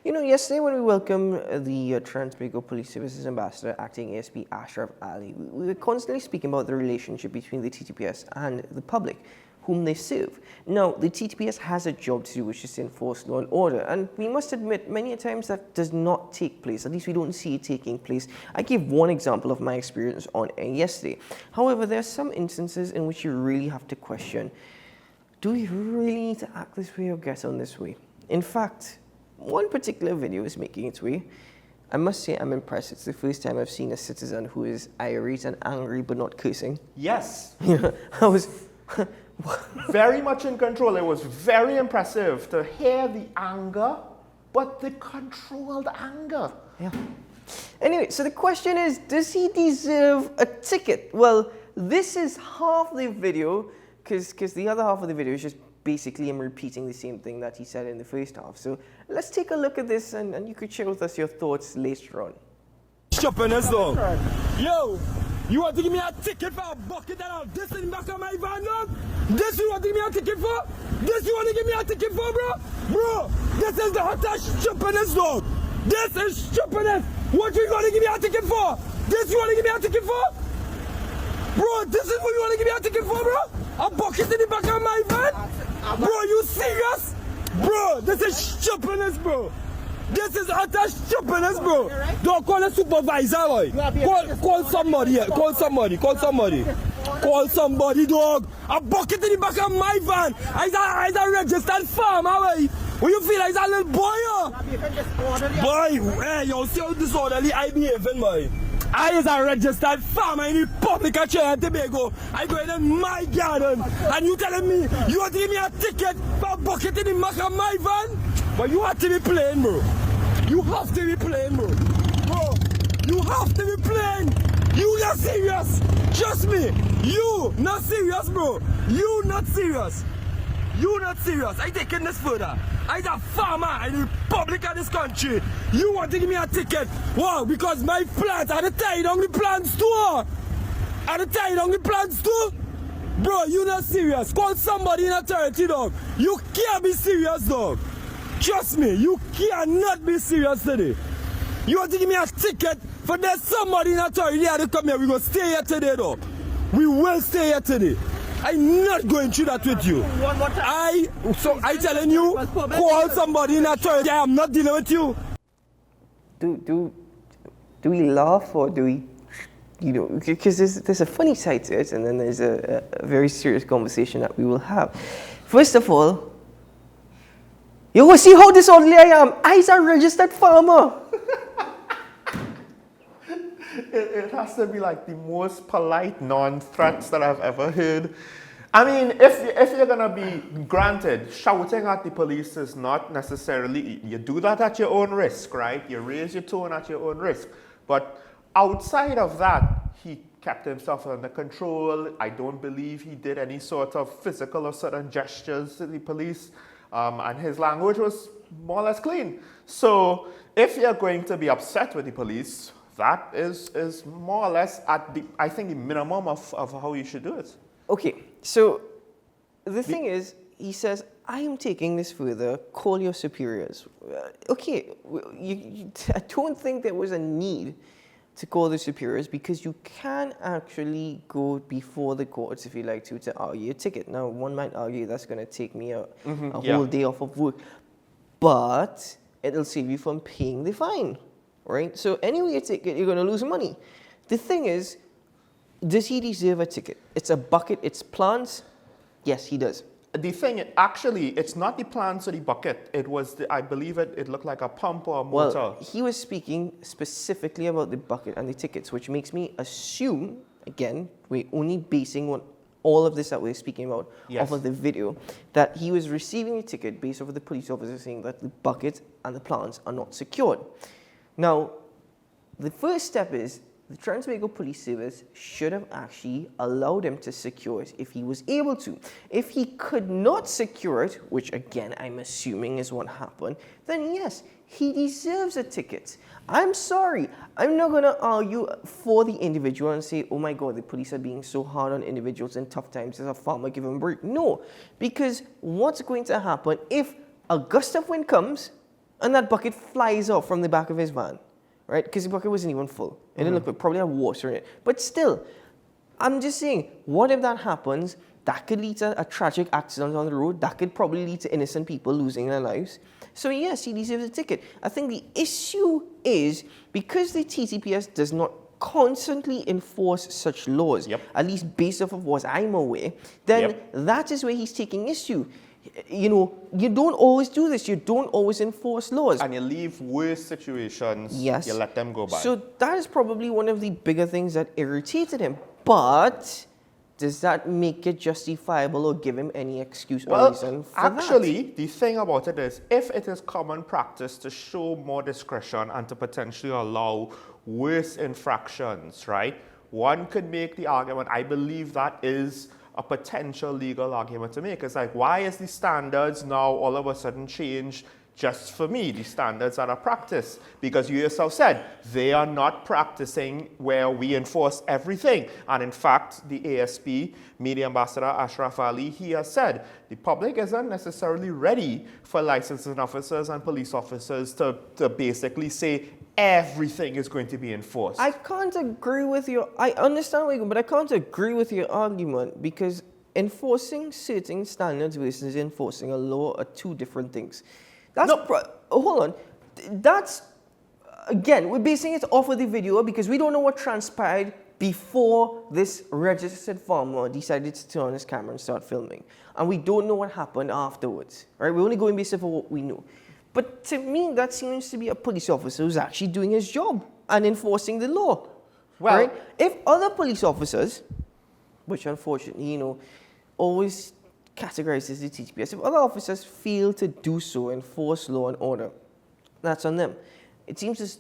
You know, yesterday when we welcomed the Trans-Bago Police Services Ambassador, Acting ASP Ashraf Ali, we were constantly speaking about the relationship between the TTPS and the public, whom they serve. Now, the TTPS has a job to do, which is to enforce law and order, and we must admit, many a times that does not take place. At least we don't see it taking place. I gave one example of my experience on air yesterday. However, there are some instances in which you really have to question, do we really need to act this way or get on this way? In fact, one particular video is making its way. I must say I'm impressed. It's the first time I've seen a citizen who is irate and angry but not cursing. Yes. I was very much in control. It was very impressive to hear the anger, but the controlled anger. Yeah. Anyway, so the question is, does he deserve a ticket? Well, this is half the video, because the other half of the video is just basically him repeating the same thing that he said in the first half. So let's take a look at this, and you could share with us your thoughts later on. Shopping us dog. Yo, you want to give me a ticket for a bucket and all this in the back of my van, dog? This you want to give me a ticket for? This you want to give me a ticket for, bro? Bro, this is the hottest shoppiness, dog. This is shoppiness. What you want to give me a ticket for? This you want to give me a ticket for? Bro, this is what you want to give me a ticket for, bro? A bucket in the back of my van? Bro, you serious? Bro, this is shoppiness, bro. This is utter stupidness, bro. Don't call a supervisor, boy. Call somebody here. Call somebody. Call somebody. Call somebody, dog. A bucket in the back of my van. I's a registered farmer, boy. When you feel like a little boy, boy, hey, you see how disorderly I behaving, boy. I is a registered farmer in the Republic of Trinidad and Tobago. I go in my garden, and you telling me you want to give me a ticket for a bucket in the back of my van? But you have to be playing, bro. You have to be playing, bro. Bro, you have to be playing. You not serious. Trust me. You not serious, bro. You not serious. You not serious. I taking this further. I'm a farmer in the Republic of this country. You want to give me a ticket? Wow, because my plants are the tied on the plants too. Are the tied on the plants too? Bro, you not serious. Call somebody in authority, dog. You can't be serious, dog. Trust me, you cannot be serious today. You want to give me a ticket for there's somebody in authority here to come here. We're going to stay here today, though. We will stay here today. I'm not going through that with you. I telling you, call somebody in authority. I am not dealing with you. Do we laugh or do we, you know, because there's a funny side to it, and then there's a very serious conversation that we will have. First of all, you will see how disorderly I am. I's a registered farmer. It has to be like the most polite non-threats that I've ever heard. I mean, if you're gonna be granted, shouting at the police is not necessarily, you do that at your own risk, right? You raise your tone at your own risk. But outside of that, he kept himself under control. I don't believe he did any sort of physical or sudden gestures to the police. And his language was more or less clean. So if you're going to be upset with the police, that is more or less at the, I think, the minimum of how you should do it. Okay, so the thing is, he says, I am taking this further, call your superiors. Okay, I don't think there was a need to call the superiors, because you can actually go before the courts if you like to argue a ticket. Now, one might argue that's going to take me a whole day off of work, but it'll save you from paying the fine, right? So anyway you take it, you're going to lose money. The thing is, does he deserve a ticket? It's a bucket, it's plants. Yes, he does. The thing, actually, it's not the plants or the bucket. It was, I believe it looked like a pump or a motor. Well, he was speaking specifically about the bucket and the tickets, which makes me assume, again, we're only basing on all of this that we're speaking about off of the video, that he was receiving a ticket based off of the police officer saying that the bucket and the plants are not secured. Now, the first step is, the Trans-Bago Police Service should have actually allowed him to secure it if he was able to. If he could not secure it, which again I'm assuming is what happened, then yes, he deserves a ticket. I'm sorry, I'm not going to argue for the individual and say, oh my God, the police are being so hard on individuals in tough times, as a farmer, give him a break. No, because what's going to happen if a gust of wind comes and that bucket flies off from the back of his van, right? Because the bucket wasn't even full. It didn't look like, probably had water in it. But still, I'm just saying, what if that happens? That could lead to a tragic accident on the road. That could probably lead to innocent people losing their lives. So yes, he deserves a ticket. I think the issue is because the TTPS does not constantly enforce such laws, at least based off of what I'm aware, then that is where he's taking issue. You know, you don't always do this. You don't always enforce laws. And you leave worse situations, you let them go by. So that is probably one of the bigger things that irritated him. But does that make it justifiable or give him any excuse or reason for actually, the thing about it is, if it is common practice to show more discretion and to potentially allow worse infractions, right? One could make the argument, I believe that is a potential legal argument to make. It's like, why is the standards now all of a sudden changed just for me, the standards that are practiced? Because you yourself said, they are not practicing where we enforce everything. And in fact, the ASP, Media Ambassador Ashraf Ali, he has said, the public isn't necessarily ready for licensing officers and police officers to basically say everything is going to be enforced. I can't agree with you. I understand where you're going, but I can't agree with your argument because enforcing certain standards versus enforcing a law are two different things. That's hold on. That's, again, we're basing it off of the video because we don't know what transpired before this registered farmer decided to turn on his camera and start filming. And we don't know what happened afterwards, right? We're only going based off of what we know. But to me, that seems to be a police officer who's actually doing his job and enforcing the law. Well, right? If other police officers, which unfortunately, you know, always categorizes the TTPS, if other officers fail to do so, enforce law and order, that's on them. It seems as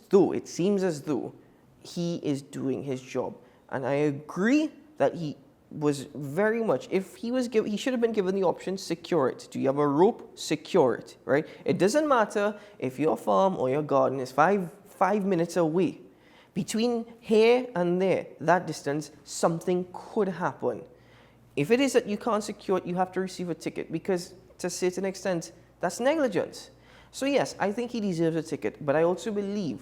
though he is doing his job. And I agree that he was very much, if he was given, he should have been given the option, secure it. Do you have a rope? Secure it, right? It doesn't matter if your farm or your garden is five minutes away. Between here and there, that distance, something could happen. If it is that you can't secure it, you have to receive a ticket because to a certain extent, that's negligence. So yes, I think he deserves a ticket, but I also believe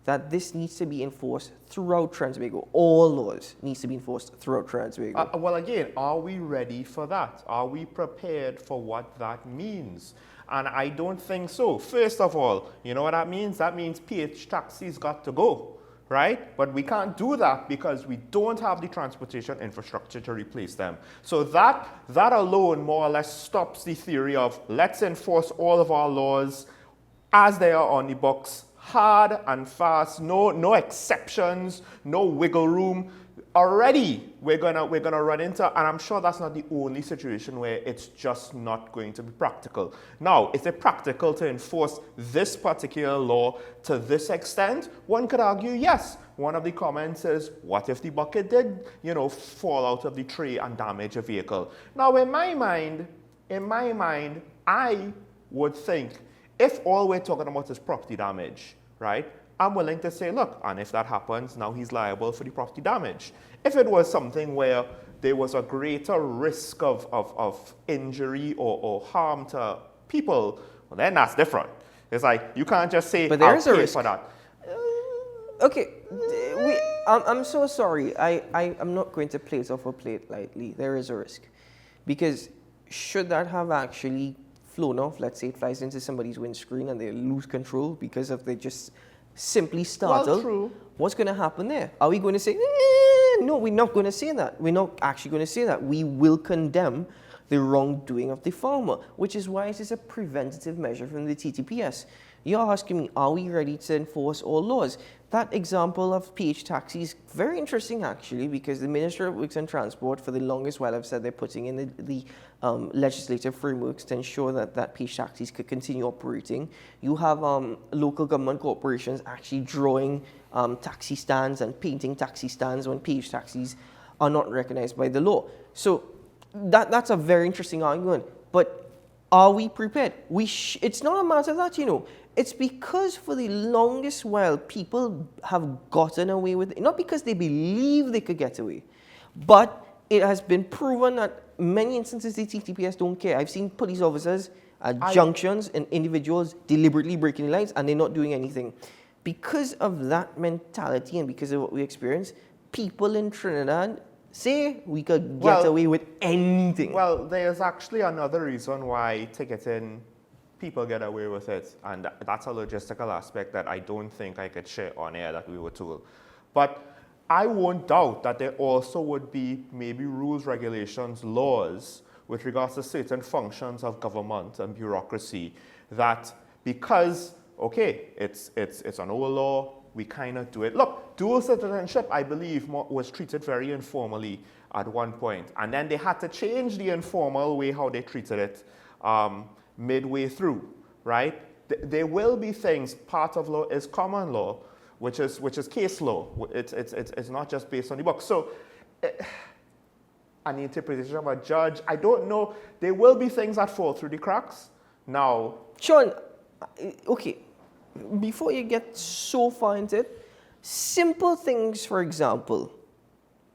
that this needs to be enforced throughout Trinidad. All laws needs to be enforced throughout Trinidad. Well, again, are we ready for that? Are we prepared for what that means? And I don't think so. First of all, you know what that means? That means PH taxis got to go, right? But we can't do that because we don't have the transportation infrastructure to replace them. So that alone more or less stops the theory of let's enforce all of our laws as they are on the books, hard and fast, no exceptions, no wiggle room. Already we're gonna run into, and I'm sure that's not the only situation where it's just not going to be practical. Now, is it practical to enforce this particular law to this extent? One could argue yes. One of the comments is, what if the bucket did, fall out of the tray and damage a vehicle? Now, in my mind, I would think if all we're talking about is property damage, right? I'm willing to say, look, and if that happens, now he's liable for the property damage. If it was something where there was a greater risk of injury or harm to people, well, then that's different. It's like, you can't just say, but there is a risk for that. Okay, I'm so sorry. I'm not going to play it off or play it lightly. There is a risk. Because should that have actually flown off, let's say it flies into somebody's windscreen and they lose control because of they just simply startled. Well, true. What's going to happen there? Are we going to say, no, we're not going to say that. We're not actually going to say that. We will condemn the wrongdoing of the farmer, which is why it is a preventative measure from the TTPS. You're asking me, are we ready to enforce all laws? That example of PH taxis, very interesting actually, because the Ministry of Works and Transport for the longest while have said they're putting in the legislative frameworks to ensure that PH taxis could continue operating. You have local government corporations actually drawing taxi stands and painting taxi stands when PH taxis are not recognized by the law. So that's a very interesting argument, but are we prepared? It's not a matter of that, It's because for the longest while, people have gotten away with it, not because they believe they could get away, but it has been proven that many instances the TTPS don't care. I've seen police officers at junctions and individuals deliberately breaking the lines and they're not doing anything. Because of that mentality and because of what we experience, people in Trinidad say we could get away with anything. Well, there's actually another reason why ticketing, people get away with it, and that's a logistical aspect that I don't think I could share on air that we were told. But I won't doubt that there also would be maybe rules, regulations, laws with regards to certain functions of government and bureaucracy that because, okay, it's an old law, we kind of do it. Look, dual citizenship, I believe, was treated very informally at one point. And then they had to change the informal way how they treated it midway through, right? There will be things, part of law is common law, which is case law. It's not just based on the book. So, an interpretation of a judge, I don't know. There will be things that fall through the cracks. Now, Sean, okay, before you get so far into it, simple things, for example,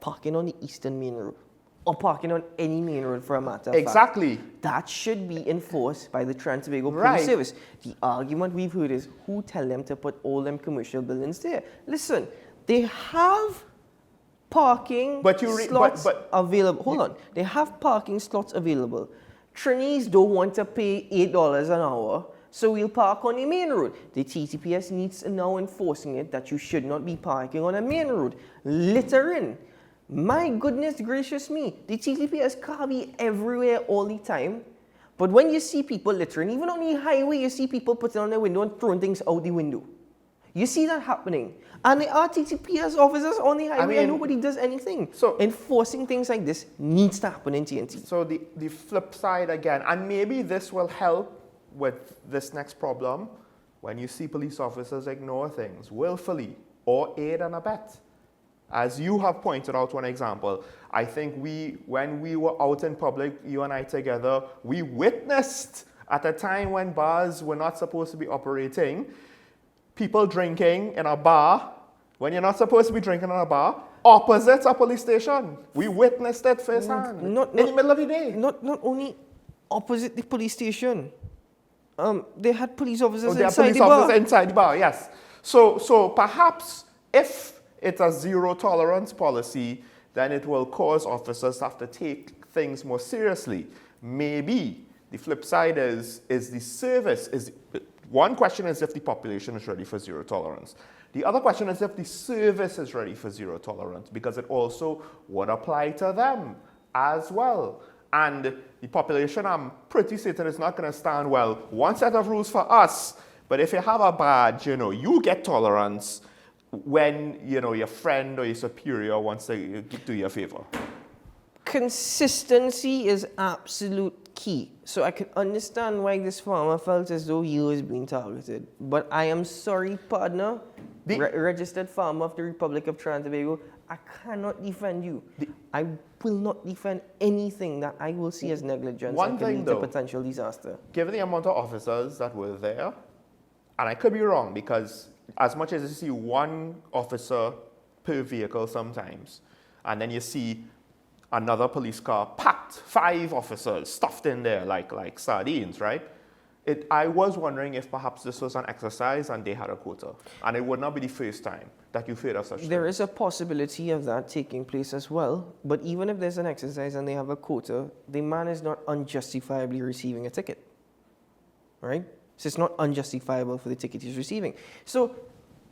parking on the Eastern Main Road or parking on any main road for a matter of exactly. fact. That should be enforced by the Trans-Tobago Police Right. Service. The argument we've heard is who tell them to put all them commercial buildings there? Listen, they have parking slots available. Hold on. They have parking slots available. Trainees don't want to pay $8 an hour, so we'll park on the main road. The TTPS needs to now enforcing it that you should not be parking on a main road. Littering. My goodness gracious me. The TTPS can't be everywhere all the time. But when you see people littering, even on the highway, you see people putting on their window and throwing things out the window. You see that happening. And there are TTPS officers on the highway and nobody does anything. So enforcing things like this needs to happen in TNT. So the flip side again, and maybe this will help with this next problem, when you see police officers ignore things willfully or aid and abet. As you have pointed out one example, I think when we were out in public, you and I together, we witnessed at a time when bars were not supposed to be operating, people drinking in a bar, when you're not supposed to be drinking in a bar, opposite a police station. We witnessed it firsthand, in the middle of the day. Not only opposite the police station. They had police officers inside the bar, yes. So perhaps if it's a zero tolerance policy, then it will cause officers to have to take things more seriously. Maybe the flip side is the service. One question is if the population is ready for zero tolerance. The other question is if the service is ready for zero tolerance, because it also would apply to them as well. And the population, I'm pretty certain, is not going to stand, well, one set of rules for us, but if you have a badge, you get tolerance when, your friend or your superior wants to do you a favor. Consistency is absolute key. So I can understand why this farmer felt as though he was being targeted. But I am sorry, partner, registered farmer of the Republic of Trinidad, I cannot defend you. I will not defend anything that I will see as negligence that could lead to potential disaster. Given the amount of officers that were there, and I could be wrong because as much as you see one officer per vehicle sometimes, and then you see another police car packed, 5 officers stuffed in there like sardines, right? I was wondering if perhaps this was an exercise and they had a quota. And it would not be the first time that you've heard of such There is a possibility of that taking place as well. But even if there's an exercise and they have a quota, the man is not unjustifiably receiving a ticket. Right? So it's not unjustifiable for the ticket he's receiving. So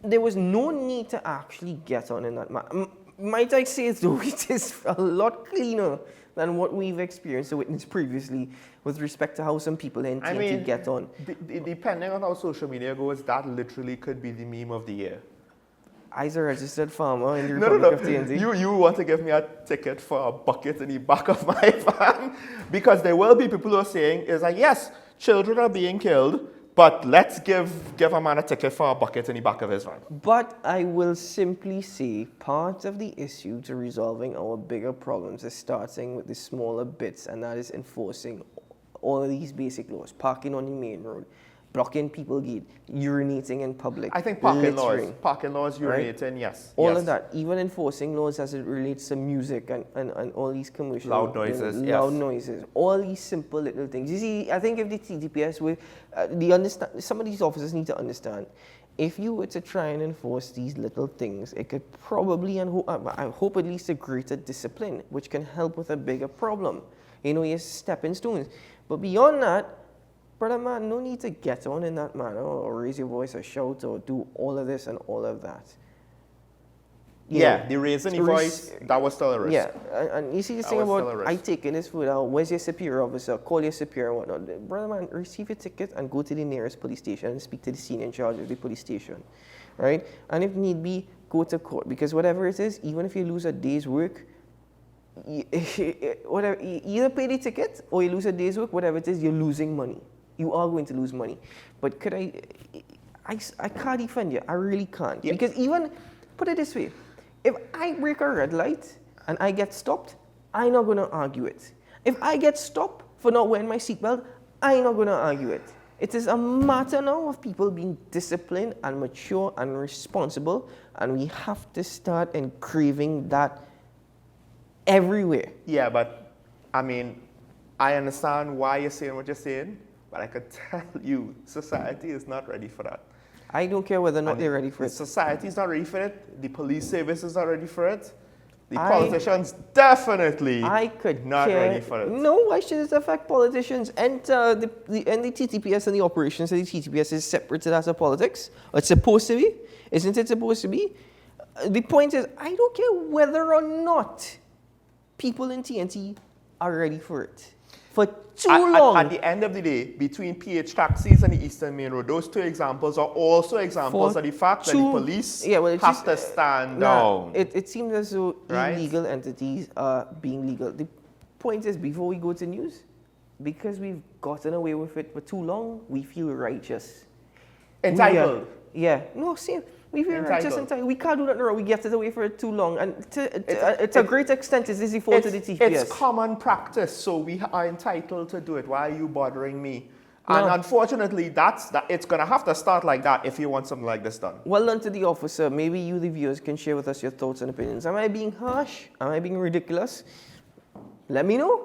there was no need to actually get on in that matter. Might I say though, it is a lot cleaner than what we've experienced or witnessed previously with respect to how some people in TNT get on. Depending on how social media goes, that literally could be the meme of the year. As a registered farmer in the Republic of TNT. You want to give me a ticket for a bucket in the back of my van? Because there will be people who are saying, yes, children are being killed, but let's give a man a ticket for a bucket in the back of his van. But I will simply say part of the issue to resolving our bigger problems is starting with the smaller bits, and that is enforcing all of these basic laws. Parking on the main road, blocking people gate, urinating in public. I think parking littering, laws, urinating, yes. all yes. of that, even enforcing laws as it relates to music and all these commercial Loud noises, loud yes. noises, all these simple little things. You see, I think if the TTPS were, some of these officers need to understand, if you were to try and enforce these little things, it could probably, I hope at least a greater discipline, which can help with a bigger problem. You know, your stepping stones. But beyond that, brother man, no need to get on in that manner or raise your voice or shout or do all of this and all of that. The raising your voice, that was still a risk. Yeah, and you see this thing about, I taking this food out, where's your superior officer, call your superior and whatnot. Brother man, receive your ticket and go to the nearest police station and speak to the senior in charge of the police station, right? And if need be, go to court, because whatever it is, even if you lose a day's work, whatever, either pay the ticket or you lose a day's work, whatever it is, you're losing money. You are going to lose money. But could I can't defend you. I really can't. Yeah. Because even, put it this way, if I break a red light and I get stopped, I'm not going to argue it. If I get stopped for not wearing my seatbelt, I'm not going to argue it. It is a matter now of people being disciplined and mature and responsible, and we have to start engraving that everywhere. Yeah, but I mean, I understand why you're saying what you're saying, but I could tell you, society is not ready for that. I don't care whether or not they're ready for it. Society is not ready for it. The police service is not ready for it. The politicians definitely not ready for it. No, why should it affect politicians? Enter the TTPS and the operations of the TTPS is separated as a politics. It's supposed to be. Isn't it supposed to be? The point is, I don't care whether or not people in TNT are ready for it. For too long. At the end of the day, between PH taxis and the Eastern Main Road, those two examples are also examples of the fact that the police have to stand down. It seems as though illegal entities are being legal. The point is, before we go to news, because we've gotten away with it for too long, we feel righteous. Entitled. We feel righteous entitled. We can't do that wrong. We get it away for it too long. And to a great extent, it's the fault of the TPS. It's common practice, so we are entitled to do it. Why are you bothering me? And unfortunately, it's going to have to start like that if you want something like this done. Well done to the officer. Maybe you, the viewers, can share with us your thoughts and opinions. Am I being harsh? Am I being ridiculous? Let me know.